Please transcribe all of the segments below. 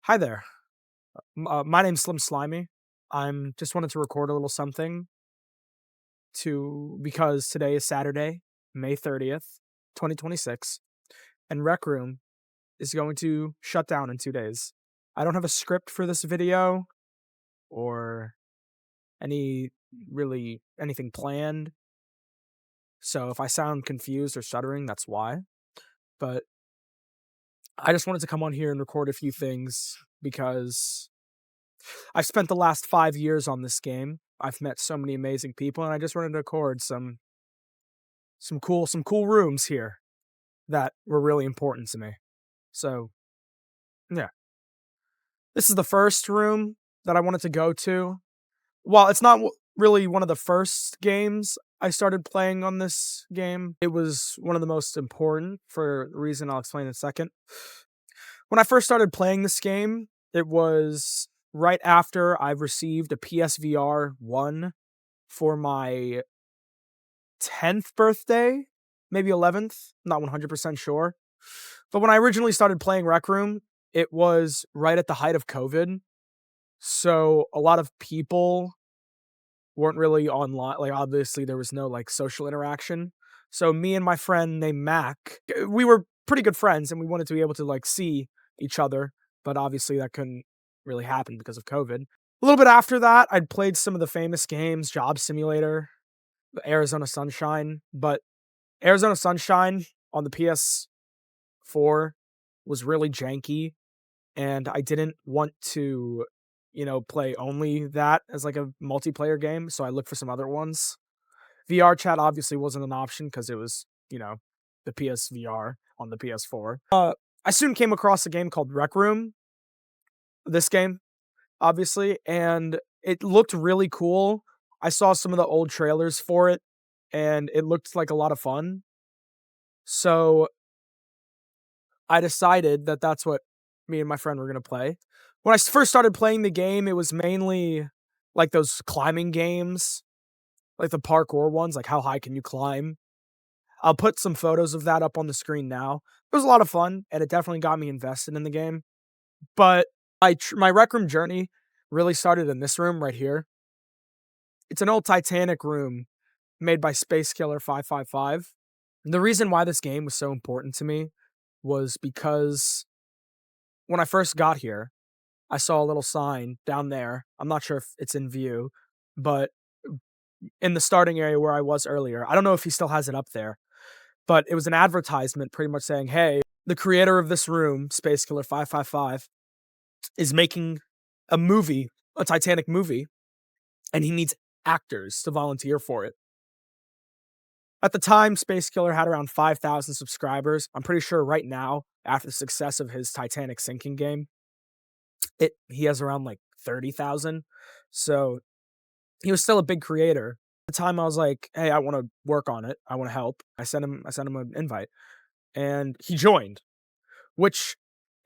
Hi there. My name's Slim Slimy. I'm just wanted to record a little something because today is Saturday, May 30th, 2026, and Rec Room is going to shut down in 2 days. I don't have a script for this video or any really anything planned. So if I sound confused or stuttering, that's why. But I just wanted to come on here and record a few things because I've spent the last 5 years on this game. I've met so many amazing people, and I just wanted to record some cool rooms here that were really important to me. So yeah, this is the first room that I wanted to go to. While it's not really one of the first games I started playing on this game, it was one of the most important for a reason I'll explain in a second. When I first started playing this game, it was right after I've received a PSVR 1 for my 10th birthday, maybe 11th, not 100% sure. But when I originally started playing Rec Room, it was right at the height of COVID. So a lot of people weren't really online. Like, obviously, there was no like social interaction. So me and my friend named Mac, we were pretty good friends and we wanted to be able to like see each other. But obviously, that couldn't really happen because of COVID. A little bit after that, I'd played some of the famous games, Job Simulator, Arizona Sunshine, but Arizona Sunshine on the PS4 was really janky, and I didn't want to, play only that as like a multiplayer game, so I looked for some other ones. VR chat obviously wasn't an option because it was, the PSVR on the PS4. I soon came across a game called Rec Room, this game, obviously, and it looked really cool. I saw some of the old trailers for it, and it looked like a lot of fun. So I decided that that's what me and my friend were gonna play. When I first started playing the game, it was mainly like those climbing games, like the parkour ones, like how high can you climb? I'll put some photos of that up on the screen now. It was a lot of fun, and it definitely got me invested in the game. But my Rec Room journey really started in this room right here. It's an old Titanic room made by Space Killer 555. The reason why this game was so important to me was because when I first got here, I saw a little sign down there. I'm not sure if it's in view, but in the starting area where I was earlier, I don't know if he still has it up there, but it was an advertisement pretty much saying, hey, the creator of this room, Space Killer 555, is making a movie, a Titanic movie, and he needs actors to volunteer for it. At the time, Space Killer had around 5,000 subscribers. I'm pretty sure right now, after the success of his Titanic sinking game, he has around like 30,000. So he was still a big creator. At the time I was like, "Hey, I want to work on it. I want to help." I sent him an invite and he joined, which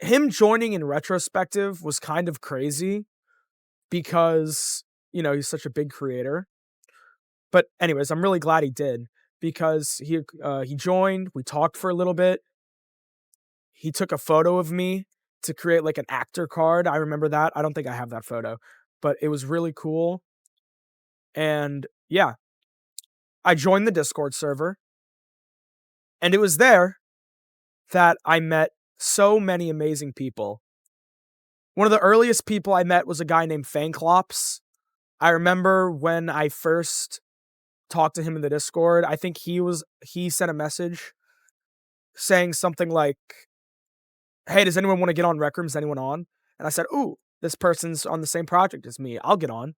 him joining in retrospective was kind of crazy because, he's such a big creator. But anyways, I'm really glad he did because he joined, we talked for a little bit. He took a photo of me to create like an actor card. I remember that. I don't think I have that photo, but it was really cool. And yeah, I joined the Discord server, and it was there that I met so many amazing people. One of the earliest people I met was a guy named Fanklops. I remember when I first talked to him in the Discord, I think he sent a message saying something like, "Hey, does anyone want to get on Rec Room? Is anyone on?" And I said, "Ooh, this person's on the same project as me. I'll get on."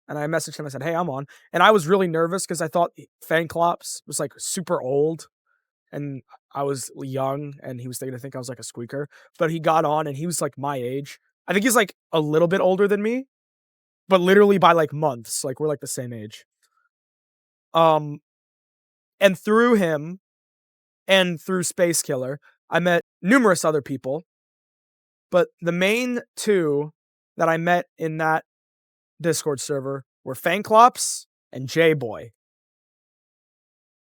And I messaged him. I said, "Hey, I'm on." And I was really nervous because I thought Fanklops was like super old and I was young and he was going to think I was like a squeaker. But he got on and he was like my age. I think he's like a little bit older than me, but literally by like months. Like we're like the same age. Um, and through him and through Space Killer, I met numerous other people. But the main two that I met in that Discord server were Fanklops and J Boy.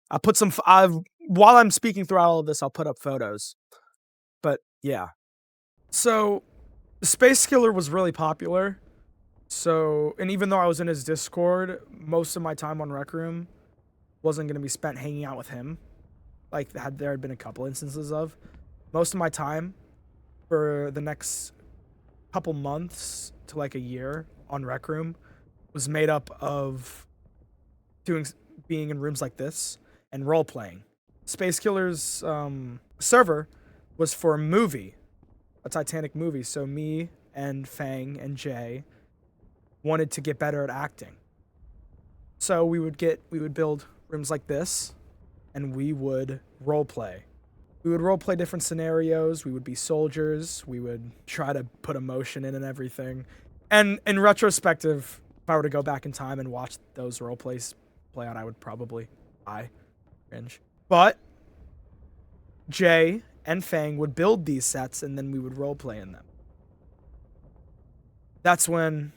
While I'm speaking through all of this, I'll put up photos. But yeah. So Space Killer was really popular. So, and even though I was in his Discord, most of my time on Rec Room wasn't going to be spent hanging out with him. Like, there had been a couple instances of. Most of my time for the next couple months to like a year on Rec Room was made up of being in rooms like this and role playing. Space Killer's server was for a movie, a Titanic movie. So me and Fang and Jay wanted to get better at acting. So we would build rooms like this, and we would role play. We would role play different scenarios. We would be soldiers. We would try to put emotion in and everything. And in retrospective, if I were to go back in time and watch those role plays play out, I would probably cringe. But Jay and Fang would build these sets, and then we would role play in them. That's when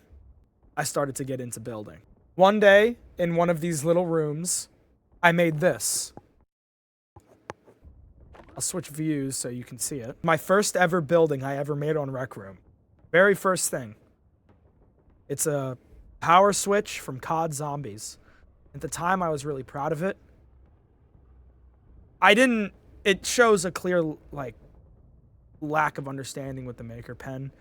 I started to get into building. One day, in one of these little rooms, I made this. I'll switch views so you can see it. My first ever building I ever made on Rec Room. Very first thing. It's a power switch from COD Zombies. At the time, I was really proud of it. It shows a clear, like, lack of understanding with the Maker Pen.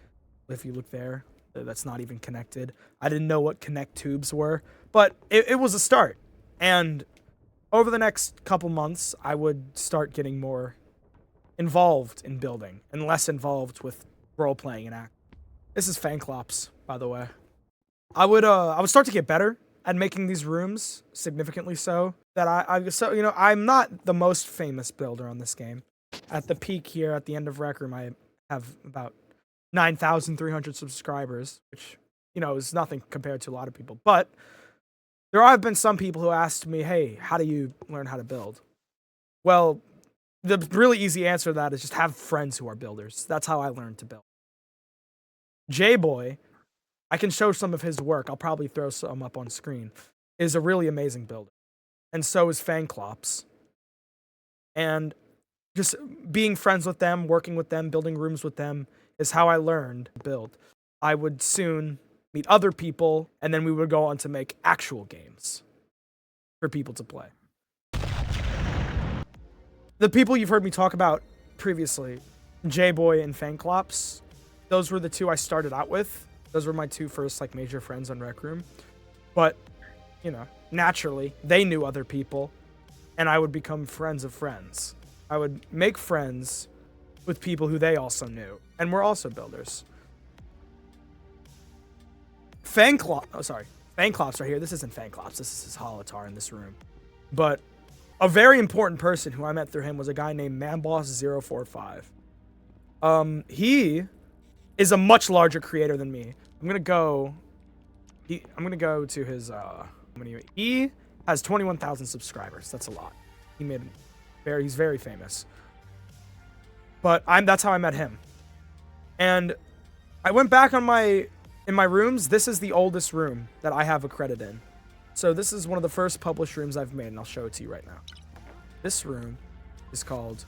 If you look there, that's not even connected. I didn't know what connect tubes were, but it was a start. And over the next couple months, I would start getting more involved in building and less involved with role playing and act. This is Fangclops, by the way. I would start to get better at making these rooms, significantly so. I'm not the most famous builder on this game. At the peak here, at the end of Rec Room, I have about 9,300 subscribers, which, is nothing compared to a lot of people. But there have been some people who asked me, hey, how do you learn how to build? Well, the really easy answer to that is just have friends who are builders. That's how I learned to build. J-Boy, I can show some of his work. I'll probably throw some up on screen. Is a really amazing builder. And so is Fangclops. And just being friends with them, working with them, building rooms with them is how I learned to build. I would soon meet other people, and then we would go on to make actual games for people to play. The people you've heard me talk about previously, J-Boy and Fangclops, those were the two I started out with. Those were my two first, like, major friends on Rec Room. But, naturally, they knew other people, and I would become friends of friends. I would make friends with people who they also knew, and were also builders. Fangclops right here. This isn't Fangclops. This is his holotar in this room. But a very important person who I met through him was a guy named Manboss045. He is a much larger creator than me. I'm gonna go to his he has 21,000 subscribers. That's a lot. He's very famous. But that's how I met him. And I went back in my rooms. This is the oldest room that I have a credit in. So this is one of the first published rooms I've made, and I'll show it to you right now. This room is called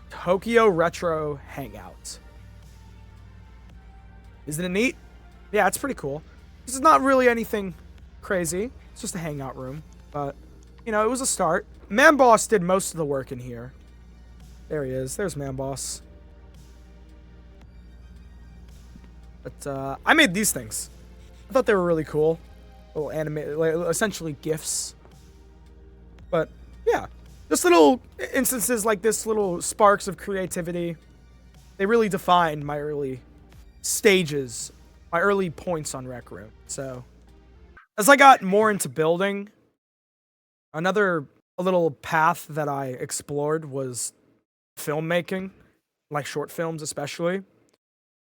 Tokyo Retro Hangout. Isn't it neat? Yeah, it's pretty cool. This is not really anything crazy. It's just a hangout room. But, it was a start. Manboss did most of the work in here. There he is. There's Manboss. But, I made these things. I thought they were really cool. Little animated, essentially GIFs. But, yeah. Just little instances like this, little sparks of creativity. They really defined my early stages, my early points on Rec Room. So, as I got more into building, a little path that I explored was filmmaking, like short films especially.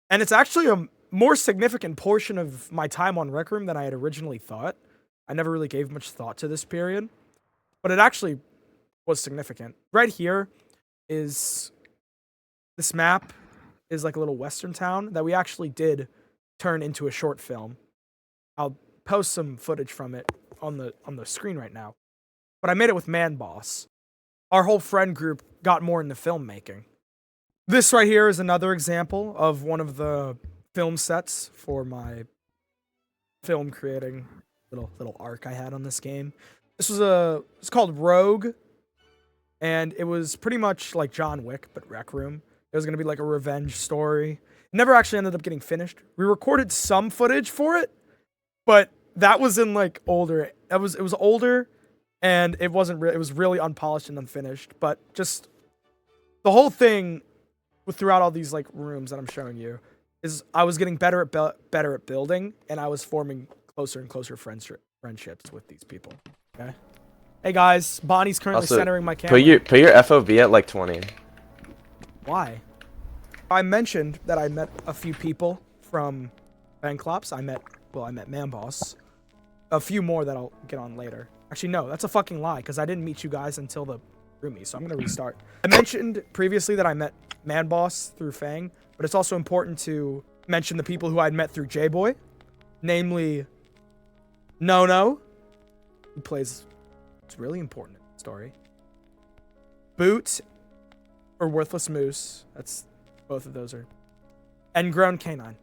And it's actually a more significant portion of my time on Rec Room than I had originally thought. I never really gave much thought to this period, but it actually was significant. Right here is this map is like a little western town that we actually did turn into a short film. I'll post some footage from it on the screen right now. But I made it with Manboss. Our whole friend group got more into filmmaking. This right here is another example of one of the film sets for my film creating little arc I had on this game. It's called Rogue, and it was pretty much like John Wick, but Rec Room. It was gonna be like a revenge story. It never actually ended up getting finished. We recorded some footage for it, but that was in like older. It was older, and it wasn't. It was really unpolished and unfinished. But just the whole thing, throughout all these like rooms that I'm showing you, is I was getting better at building, and I was forming closer and closer friendships with these people. Okay. Hey guys, Bonnie's currently Also, centering my camera. put your FOV at like 20. Why? I mentioned that I met a few people from Fanclops. I met Manboss. A few more that I'll get on later. Actually, no, that's a fucking lie, because I didn't meet you guys until the roomies, so I'm gonna restart. I mentioned previously that I met Manboss through Fang, but it's also important to mention the people who I'd met through J-Boy, namely Nono, who plays, it's really important in the story, Boot, or Worthless Moose, that's, both of those are, and Grown Canine.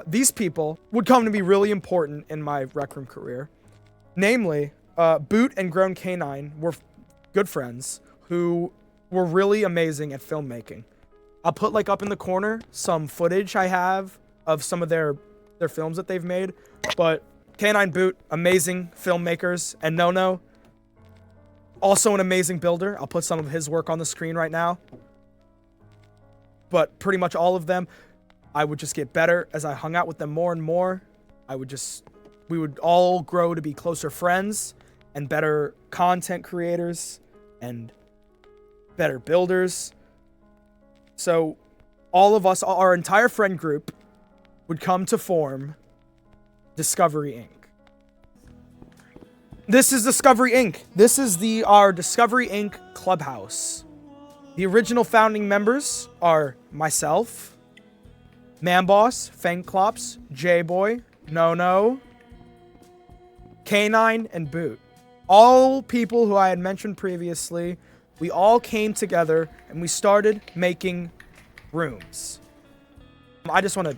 These people would come to be really important in my Rec Room career. Namely, Boot and Grown Canine were good friends who were really amazing at filmmaking. I'll put like up in the corner some footage I have of some of their films that they've made. But Canine, Boot, amazing filmmakers, and Nono, also an amazing builder. I'll put some of his work on the screen right now. But pretty much all of them, I would just get better as I hung out with them more and more. We would all grow to be closer friends and better content creators and better builders. So all of us, our entire friend group, would come to form Discovery Inc. This is Discovery Inc. This is our Discovery Inc. clubhouse. The original founding members are myself, Manboss, Fanclops, J-Boy, Nono, Canine, and Boot. All people who I had mentioned previously. We all came together and we started making rooms. I just want to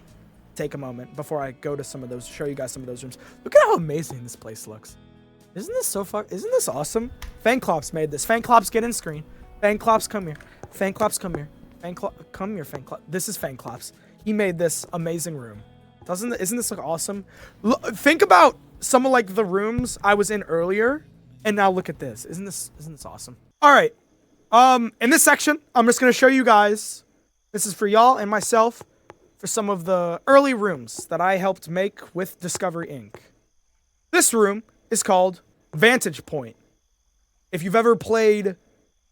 take a moment before I go to show you guys some of those rooms. Look at how amazing this place looks. Isn't this awesome? Fanclops made this. Fanclops, get in screen. Fanclops, come here. Fanclops, come here. Come here, Fanclops. This is Fanclops. He made this amazing room. Isn't this look awesome? Think about some of like the rooms I was in earlier, and now look at this. Isn't this awesome? All right. In this section, I'm just gonna show you guys. This is for y'all and myself for some of the early rooms that I helped make with Discovery Inc. This room is called Vantage Point. If you've ever played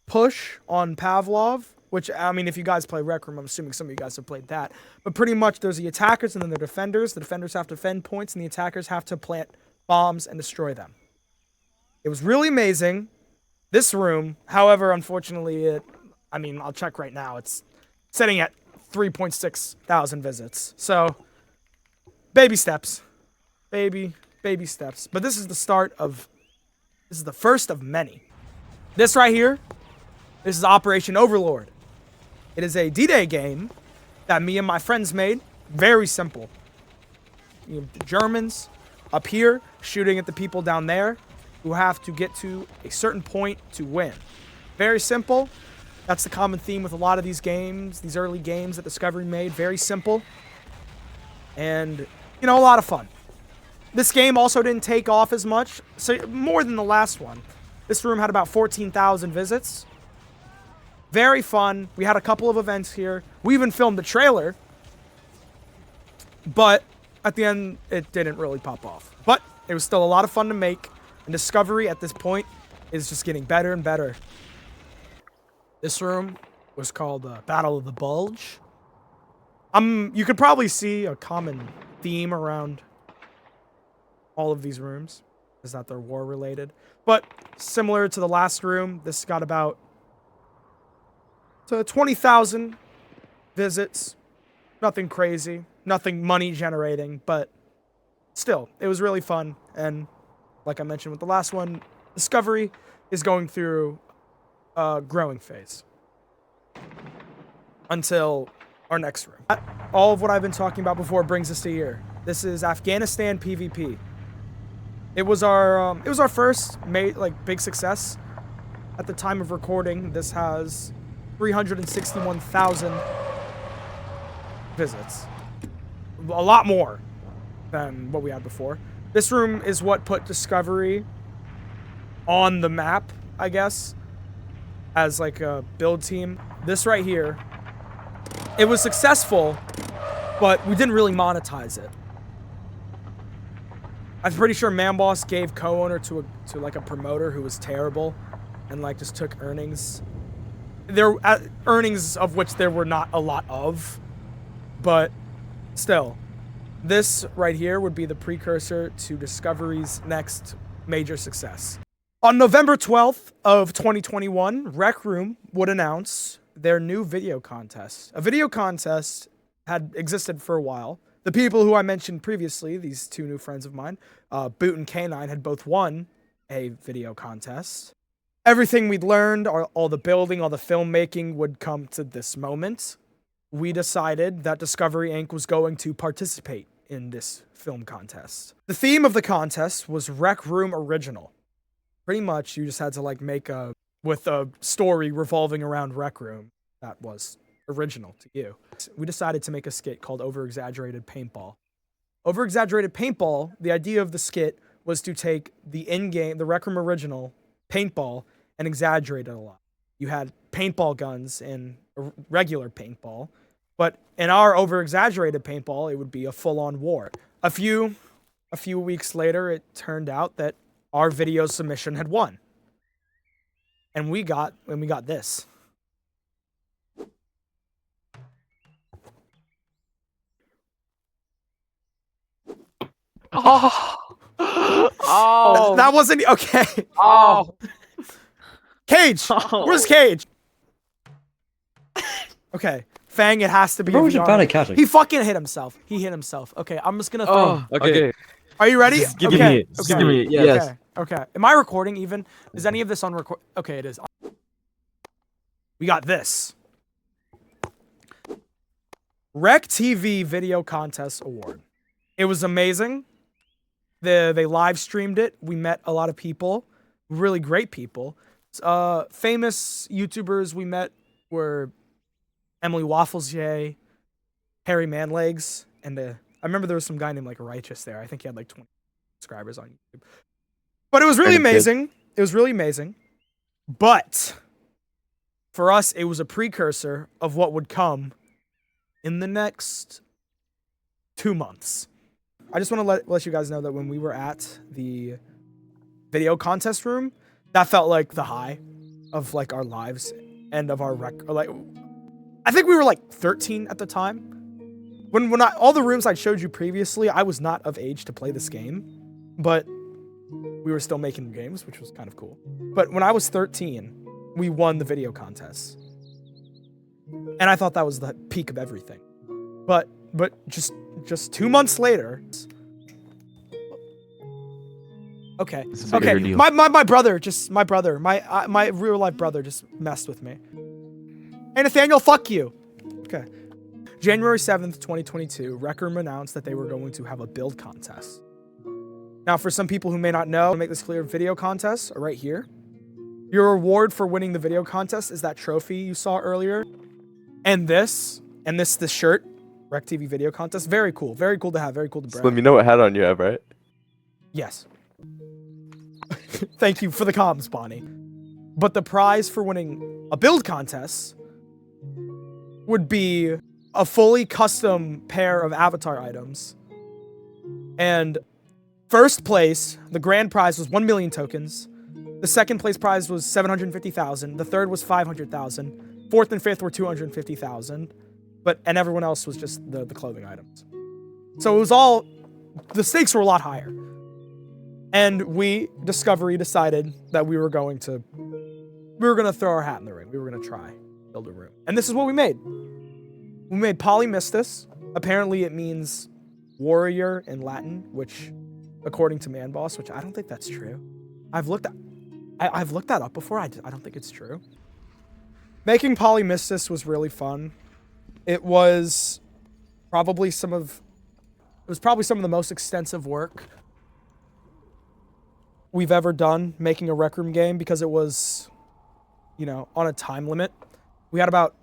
Push on Pavlov, which, I mean, if you guys play Rec Room, I'm assuming some of you guys have played that. But pretty much there's the attackers and then the defenders. The defenders have to defend points and the attackers have to plant bombs and destroy them. It was really amazing. This room, however, unfortunately, I'll check right now. It's sitting at 3.6 thousand visits. So, baby steps. Baby steps. But this is the first of many. This right here, this is Operation Overlord. It is a D-Day game that me and my friends made. Very simple. You have the Germans up here shooting at the people down there who have to get to a certain point to win. Very simple. That's the common theme with a lot of these games, these early games that Discovery made. Very simple. And, a lot of fun. This game also didn't take off as much, so more than the last one. This room had about 14,000 visits. Very fun. We had a couple of events here. We even filmed the trailer. But at the end, it didn't really pop off. But it was still a lot of fun to make. And Discovery at this point is just getting better and better. This room was called Battle of the Bulge. You could probably see a common theme around all of these rooms, is that they're war related. But similar to the last room, this got about 20,000 visits. Nothing crazy, nothing money generating, but still, it was really fun. And like I mentioned with the last one, Discovery is going through a growing phase. until our next room. All of what I've been talking about before brings us to here. This is Afghanistan PvP. It was our first big success. At the time of recording, this has 361,000 visits. A lot more than what we had before. This room is what put Discovery on the map, I guess, as like a build team. This right here, it was successful, but we didn't really monetize it. I'm pretty sure Manboss gave co-owner to like a promoter who was terrible, and like just took earnings. Earnings of which there were not a lot of, but still, this right here would be the precursor to Discovery's next major success. On November 12th of 2021, Rec Room would announce their new video contest. A video contest had existed for a while. The people who I mentioned previously, these two new friends of mine, Boot and K9, had both won a video contest. Everything we'd learned, all the building, all the filmmaking would come to this moment. We decided that Discovery Inc. was going to participate in this film contest. The theme of the contest was Rec Room Original. Pretty much, you just had to like make with a story revolving around Rec Room that was original to you. We decided to make a skit called Over-Exaggerated Paintball. Over-Exaggerated Paintball, the idea of the skit was to take the in-game, the Rec Room original paintball, and exaggerate it a lot. You had paintball guns in regular paintball, but in our Over-Exaggerated Paintball, it would be a full-on war. A few weeks later, it turned out that our video submission had won. And we got this. Oh. Oh. That wasn't okay. Oh. Cage. Oh. Where's Cage? Okay. Fang, it has to be. Bro, you're bad at catching. He fucking hit himself. He hit himself. Okay, I'm just gonna throw. Oh, okay. Are you ready? Just give okay. me it. Just give me it. Yes. Okay. Am I recording even? Is any of this on record? Okay, it is. We got this. Rec TV Video Contest Award. It was amazing. They live streamed it. We met a lot of people, really great people. Famous YouTubers we met were Emily Wafflesier, Harry Manlegs, and I remember there was some guy named like Righteous there. I think he had like 20 subscribers on YouTube. But it was really amazing. It was really amazing. But for us, it was a precursor of what would come in the next 2 months. I just want to let you guys know that when we were at the video contest room, that felt like the high of like our lives and of our I think we were like 13 at the time. When all the rooms I showed you previously, I was not of age to play this game, but we were still making games, which was kind of cool. But when I was 13, we won the video contest. And I thought that was the peak of everything. But just 2 months later. Okay. My brother, my real life brother just messed with me. Hey Nathaniel, fuck you. Okay. January 7th, 2022, Rec Room announced that they were going to have a build contest. Now, for some people who may not know, to make this clear, video contests are right here. Your reward for winning the video contest is that trophy you saw earlier. And this shirt, Rec TV video contest. Very cool to have, very cool to brag. Slim, you know what hat on you have, right? Yes. Thank you for the comms, Bonnie. But the prize for winning a build contest would be a fully custom pair of avatar items. And first place, the grand prize was 1 million tokens. The second place prize was 750,000. The third was 500,000. Fourth and fifth were 250,000. And everyone else was just the clothing items. So it was all, the stakes were a lot higher. And Discovery decided that we were going to throw our hat in the ring. We were going to try build a room. And this is what we made. We made Polymistus. Apparently it means warrior in Latin, which according to Manboss, which I don't think that's true. I've looked that up before. I don't think it's true. Making Polymistus was really fun. It was probably some of the most extensive work we've ever done making a Rec Room game because it was, you know, on a time limit. We had about,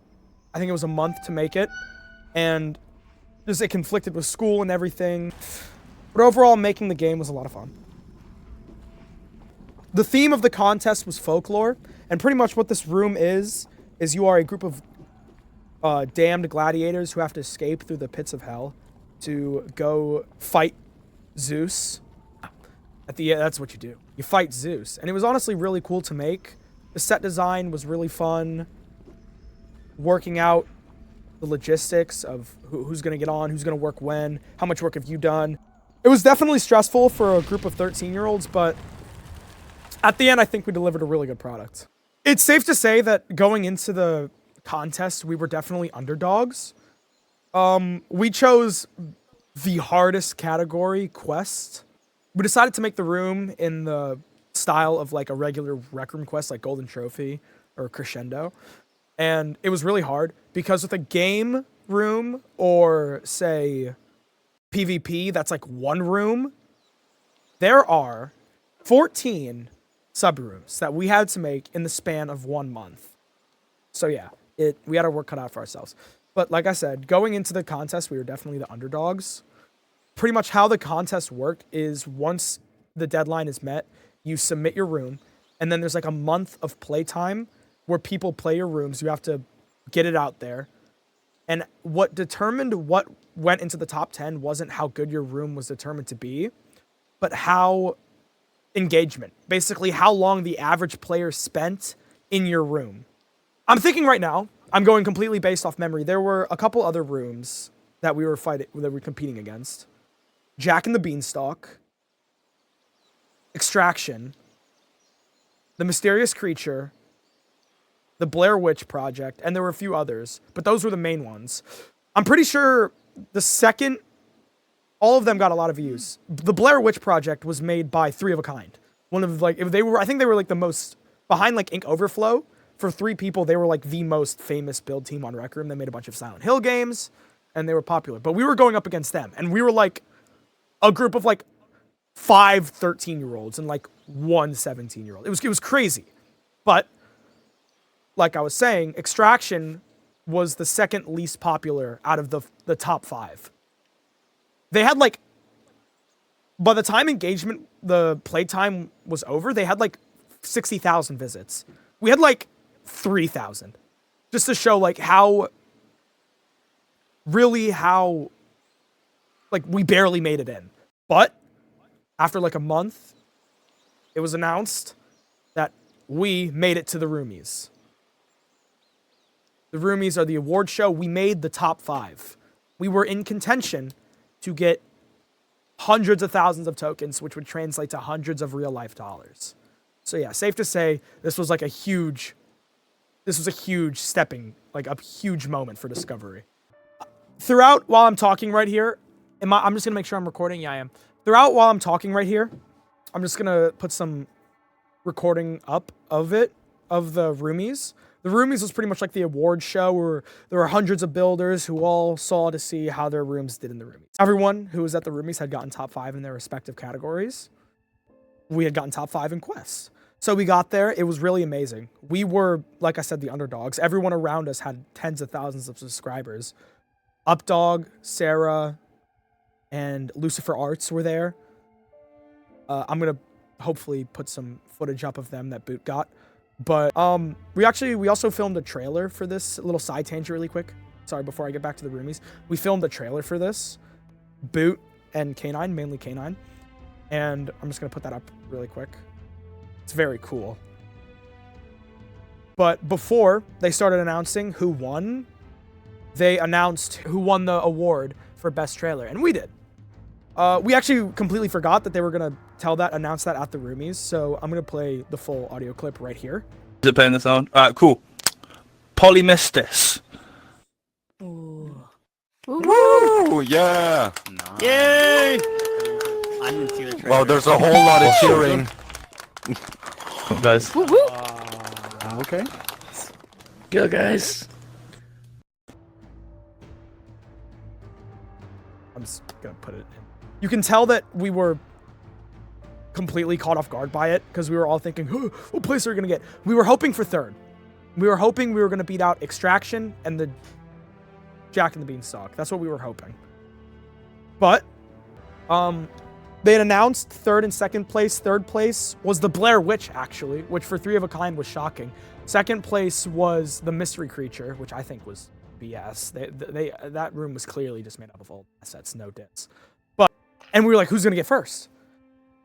I think it was a month to make it, and just it conflicted with school and everything. But overall, making the game was a lot of fun. The theme of the contest was folklore, and pretty much what this room is you are a group of damned gladiators who have to escape through the pits of hell to go fight Zeus. At the end, that's what you do. You fight Zeus. And it was honestly really cool to make. The set design was really fun. Working out the logistics of who's going to get on, who's going to work when, how much work have you done. It was definitely stressful for a group of 13-year-olds, but at the end, I think we delivered a really good product. It's safe to say that going into the contest, we were definitely underdogs. We chose the hardest category, quest. We decided to make the room in the style of like a regular Rec Room quest, like Golden Trophy or Crescendo. And it was really hard because with a game room or say PvP, that's like one room, there are 14 sub-rooms that we had to make in the span of 1 month. So yeah, we had our work cut out for ourselves. But like I said, going into the contest, we were definitely the underdogs. Pretty much how the contest worked is once the deadline is met, you submit your room, and then there's like a month of playtime where people play your rooms. You have to get it out there. And what determined what went into the top 10 wasn't how good your room was determined to be, but how engagement. Basically, how long the average player spent in your room. I'm thinking right now, I'm going completely based off memory. There were a couple other rooms that we were competing against. Jack and the Beanstalk, Extraction, The Mysterious Creature, The Blair Witch Project, and there were a few others, but those were the main ones. I'm pretty sure the second, all of them got a lot of views. The Blair Witch Project was made by 3 of a Kind. One of like, I think they were like the most, behind like Ink Overflow, for 3 people, they were like the most famous build team on Rec Room. They made a bunch of Silent Hill games, and they were popular. But we were going up against them, and we were like a group of like 5 13-year-olds and like 1 17-year-old. It was crazy. But like I was saying, Extraction was the second least popular out of the top 5. They had like, by the time engagement, the playtime was over, they had like 60,000 visits. We had like 3,000. Just to show like how like we barely made it in. But after like a month, it was announced that we made it to the Roomies. The Roomies are the award show. We made the top 5. We were in contention to get hundreds of thousands of tokens, which would translate to hundreds of real life dollars. So yeah, safe to say this was a huge huge moment for Discovery. Throughout while I'm talking right here, I'm just gonna make sure I'm recording. Yeah, I am. Throughout while I'm talking right here, I'm just gonna put some recording up of the Roomies. The Roomies was pretty much like the award show where there were hundreds of builders who all saw to see how their rooms did in the Roomies. Everyone who was at the Roomies had gotten top 5 in their respective categories. We had gotten top 5 in quests. So we got there. It was really amazing. We were, like I said, the underdogs. Everyone around us had tens of thousands of subscribers. Updog, Sarah, and Lucifer Arts were there. I'm going to hopefully put some footage up of them that Boot got. But we also filmed a trailer for this. A little side tangent really quick. Sorry, before I get back to the Roomies. We filmed a trailer for this. Boot and K9, mainly K9. And I'm just going to put that up really quick. It's very cool. But before they started announcing who won, they announced who won the award for Best Trailer. And we did. We actually completely forgot that they were going to announce that at the Roomies. So I'm going to play the full audio clip right here. Is it playing the sound? Alright, cool. Polymistis. Ooh. Woo! Yeah! Nice. Yay! I didn't see the trailer. Well, there's a whole lot of cheering. Guys. Okay. Go, guys. I'm just gonna put it in. You can tell that we were completely caught off guard by it because we were all thinking, what place are we gonna get? We were hoping for third. We were hoping we were gonna beat out Extraction and the Jack and the Beanstalk. That's what we were hoping. But they had announced third and second place. Third place was the Blair Witch, actually, which for Three of a Kind was shocking. Second place was the Mystery Creature, which I think was BS. That room was clearly just made up of old assets, no dits. And we were like, who's gonna get first?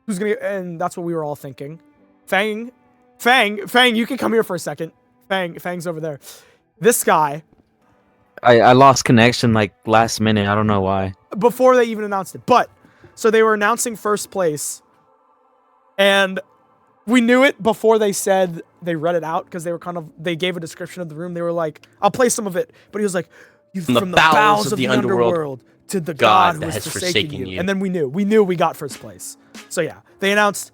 Who's gonna get, and that's what we were all thinking. Fang, you can come here for a second. Fang's over there. This guy. I lost connection like last minute. I don't know why. Before they even announced it. But, so they were announcing first place. And we knew it before they said they read it out because they gave a description of the room. They were like, I'll play some of it. But he was like, you from the bowels of the underworld to the God who has forsaken you. And then we knew we got first place. So yeah, they announced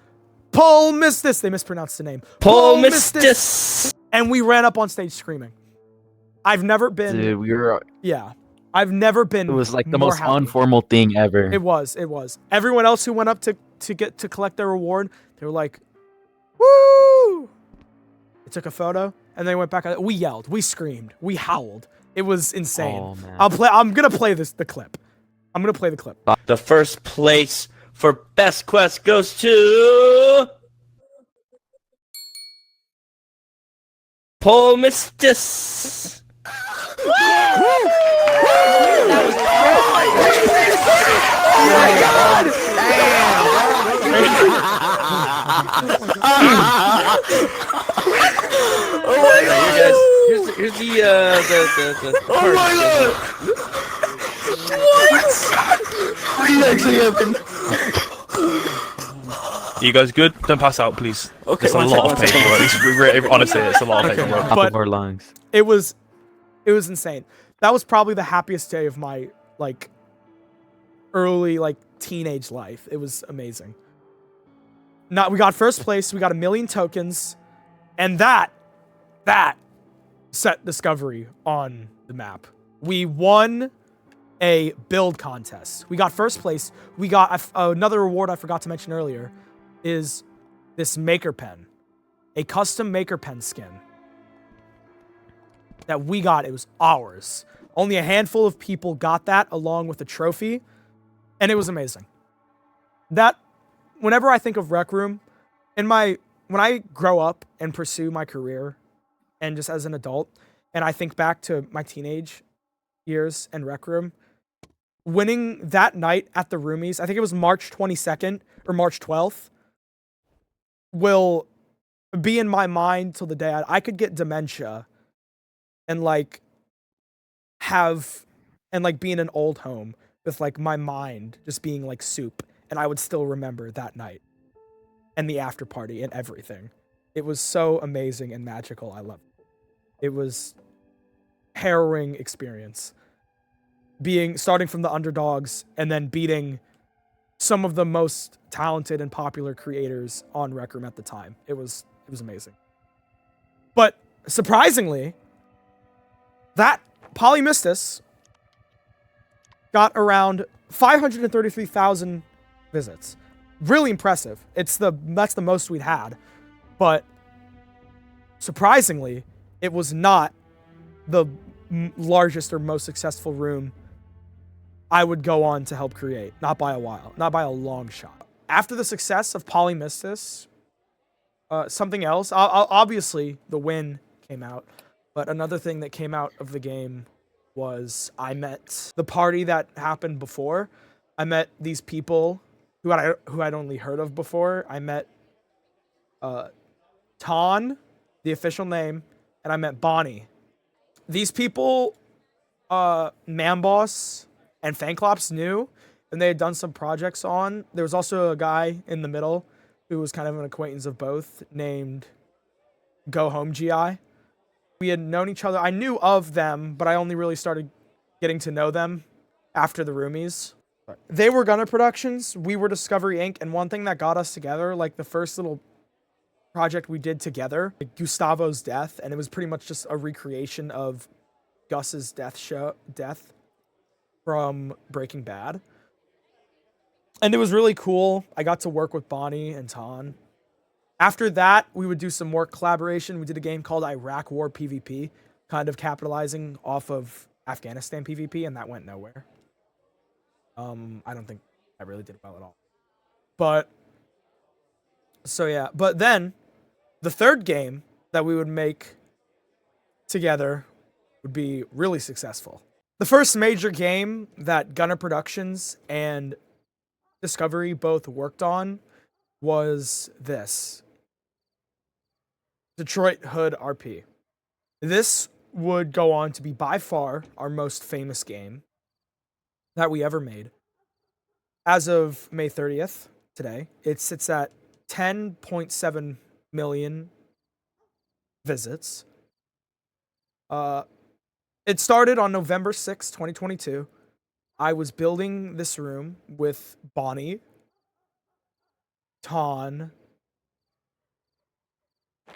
Paul Mistis. They mispronounced the name. Paul Mistis. And we ran up on stage screaming. I've never been. Dude, I've never been. It was like the more most happy. informal thing ever. It was. Everyone else who went up to collect their reward, they were like, "Woo!" They took a photo and they went back. We yelled, we screamed, we howled. It was insane. Oh, man. I'm gonna play the clip. I'm gonna play the clip. The first place for Best Quest goes to Paul Mistis. Here's the Oh my god! What actually happened? You guys good? Don't pass out, please. Okay, It's a lot of paperwork. Honestly, it's a lot of paperwork. Top But- of our lungs. It was insane. That was probably the happiest day of my early teenage life. It was amazing. We got first place. We got 1 million tokens, and that set Discovery on the map. We won a build contest. We got first place. We got another reward I forgot to mention earlier is this Maker Pen, a custom Maker Pen skin that we got. It was ours. Only a handful of people got that along with a trophy, and it was amazing. That, whenever I think of Rec Room, when I grow up and pursue my career, and just as an adult, and I think back to my teenage years and Rec Room, winning that night at the Roomies, I think it was March 22nd or March 12th, will be in my mind till the day I could get dementia and be in an old home with my mind just being like soup, and I would still remember that night and the after party and everything. It was so amazing and magical. I loved it. It was harrowing experience. Starting from the underdogs and then beating some of the most talented and popular creators on Rec Room at the time. It was amazing. But surprisingly, that Polymistus got around 533,000 visits. Really impressive. That's the most we'd had. But surprisingly, it was not the largest or most successful room I would go on to help create. Not by a while. Not by a long shot. After the success of Polymistus, something else, obviously the win came out, but another thing that came out of the game was I met the party that happened before. I met these people who I'd only heard of before. I met Ton, the official name, and I met Bonnie. These people, Mamboss and Fanklops knew, and they had done some projects on. There was also a guy in the middle who was kind of an acquaintance of both, named Go Home GI. We had known each other. I knew of them, but I only really started getting to know them after the Roomies. They were Gunner Productions, we were Discovery Inc., and one thing that got us together, the first little project we did together, Gustavo's death, and it was pretty much just a recreation of Gus's death. from Breaking Bad. And it was really cool. I got to work with Bonnie and Ton. After that, we would do some more collaboration. We did a game called Iraq War PvP, kind of capitalizing off of Afghanistan PvP, and that went nowhere. I don't think I really did well at all. But, so yeah. But then, the third game that we would make together would be really successful. The first major game that Gunner Productions and Discovery both worked on was this. Detroit Hood RP. This would go on to be by far our most famous game that we ever made. As of May 30th, today, it sits at 10.7 million visits. It started on November 6, 2022. I was building this room with Bonnie, Ton,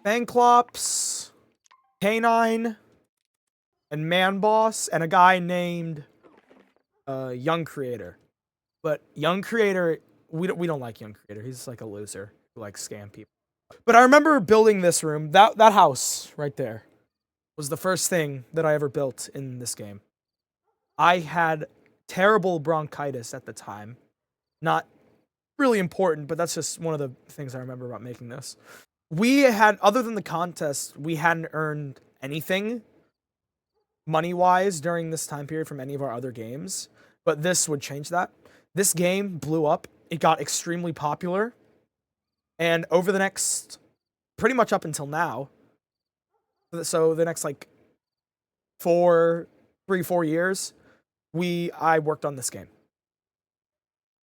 Banklops, K9, and Man Boss, and a guy named Young Creator. But Young Creator, we don't like Young Creator. He's like a loser who likes scam people. But I remember building this room. That house right there was the first thing that I ever built in this game. I had terrible bronchitis at the time. Not really important, but that's just one of the things I remember about making this. We had, other than the contest, we hadn't earned anything money-wise during this time period from any of our other games, but this would change that. This game blew up. It got extremely popular, and over the next, pretty much up until now, so the next like 4 years, I worked on this game.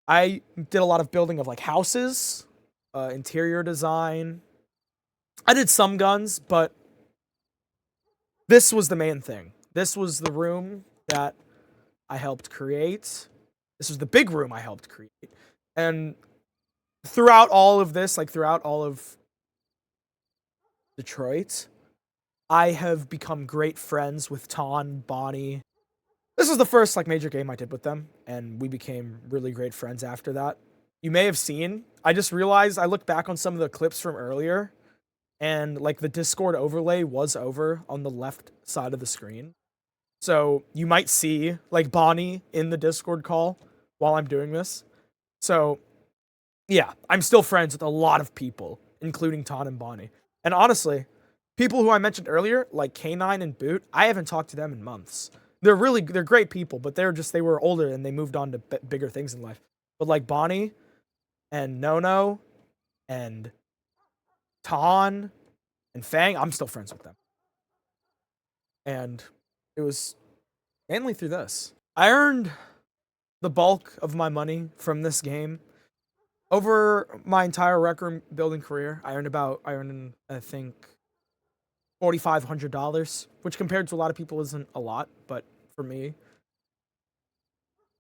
I did a lot of building of like houses, interior design. I did some guns, but this was the main thing. This was the room that I helped create. This was the big room I helped create. And throughout all of this, like throughout all of Detroit, I have become great friends with Ton, Bonnie. This was the first like major game I did with them, and we became really great friends after that. You may have seen, I just realized I looked back on some of the clips from earlier, and like the Discord overlay was over on the left side of the screen. So you might see like Bonnie in the Discord call while I'm doing this. So yeah, I'm still friends with a lot of people, including Ton and Bonnie. And honestly, people who I mentioned earlier, like K9 and Boot, I haven't talked to them in months. They're great people, but they were older and they moved on to bigger things in life. But like Bonnie and Nono and Ton and Fang, I'm still friends with them. And it was mainly through this. I earned the bulk of my money from this game. Over my entire Rec Room building career, I earned I think $4,500, which compared to a lot of people isn't a lot, but for me,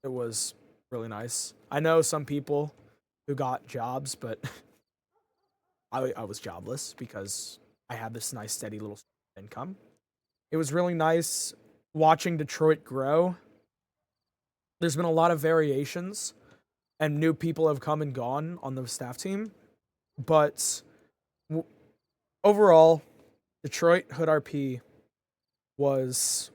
it was really nice. I know some people who got jobs, but I was jobless because I had this nice steady little income. It was really nice watching Detroit grow. There's been a lot of variations, and new people have come and gone on the staff team, but overall, Detroit Hood RP was...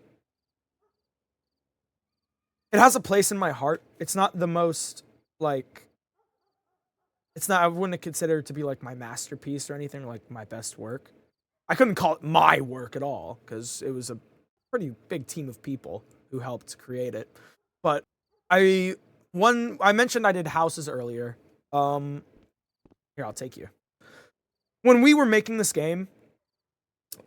It has a place in my heart. It's not the most, like... I wouldn't consider it to be, like, my masterpiece or anything, like, my best work. I couldn't call it my work at all, because it was a pretty big team of people who helped create it. But I mentioned I did houses earlier. Here, I'll take you. When we were making this game,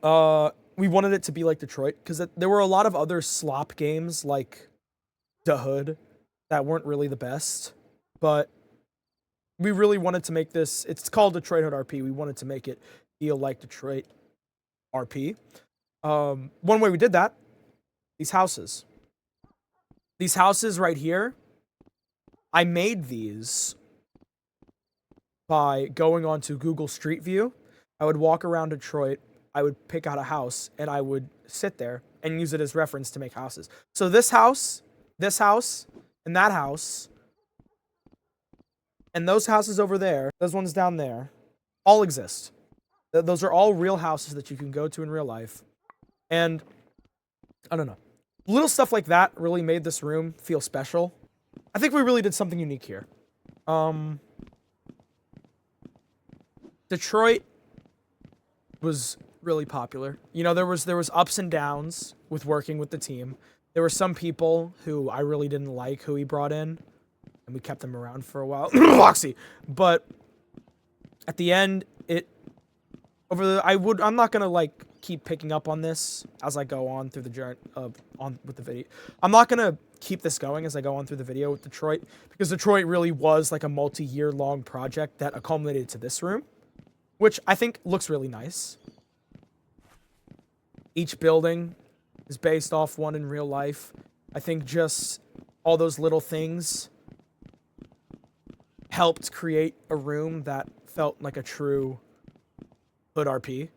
we wanted it to be like Detroit, because there were a lot of other slop games like The Hood that weren't really the best, but we really wanted to make this. It's called Detroit Hood RP. We wanted to make it feel like Detroit RP. One way we did that, these houses right here, I made these by going onto Google Street View. I would walk around Detroit, I would pick out a house, and I would sit there and use it as reference to make houses. So this house this house and that house and those houses over there, those ones down there, all exist. Those are all real houses that you can go to in real life. And I don't know. Little stuff like that really made this room feel special. I think we really did something unique here. Detroit was really popular. You know, there was ups and downs with working with the team. There were some people who I really didn't like who he brought in, and we kept them around for a while. Loxy. But at the end, I'm not gonna like keep picking up on this as I go on through the journey with the video. I'm not gonna keep this going as I go on through the video with Detroit, because Detroit really was like a multi-year long project that accumulated to this room, which I think looks really nice. Each building is based off one in real life. I think just all those little things helped create a room that felt like a true Hood RP.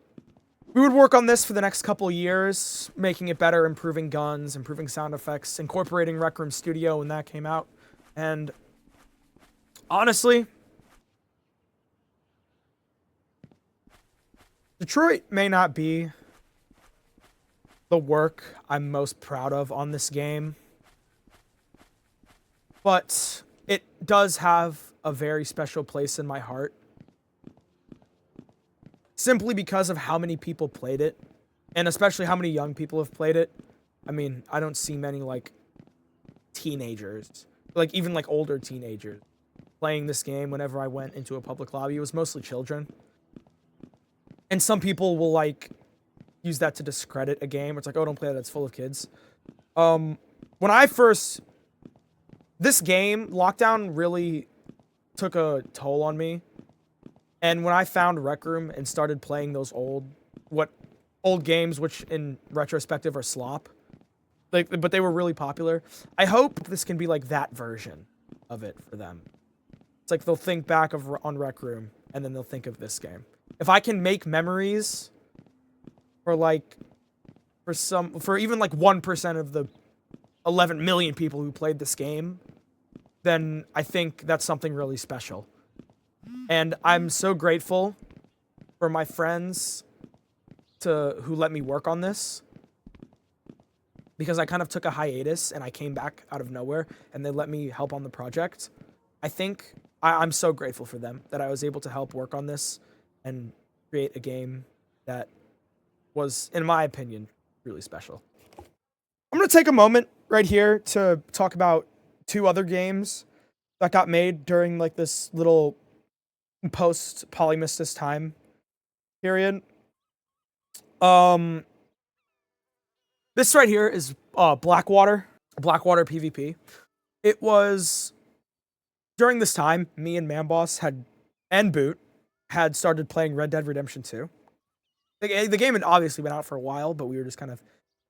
We would work on this for the next couple years, making it better, improving guns, improving sound effects, incorporating Rec Room Studio when that came out. And honestly, Detroit may not be the work I'm most proud of on this game, but it does have a very special place in my heart. Simply because of how many people played it, and especially how many young people have played it. I mean, I don't see many, like, teenagers, like, even, like, older teenagers playing this game whenever I went into a public lobby. It was mostly children. And some people will, like, use that to discredit a game. It's like, oh, don't play that, it's full of kids. When I first... This game, Lockdown, really took a toll on me. And when I found Rec Room and started playing those old games, which in retrospective are slop, but they were really popular. I hope this can be like that version of it for them. It's like they'll think back on Rec Room, and then they'll think of this game. If I can make memories for even like 1% of the 11 million people who played this game, then I think that's something really special. And I'm so grateful for my friends who let me work on this, because I kind of took a hiatus and I came back out of nowhere and they let me help on the project. I think I'm so grateful for them that I was able to help work on this and create a game that was, in my opinion, really special. I'm going to take a moment right here to talk about 2 other games that got made during like this little post Polymistus time period. This right here is Blackwater PvP. It was during this time me and Manboss and Boot had started playing Red Dead Redemption 2. The game had obviously been out for a while, but we were just kind of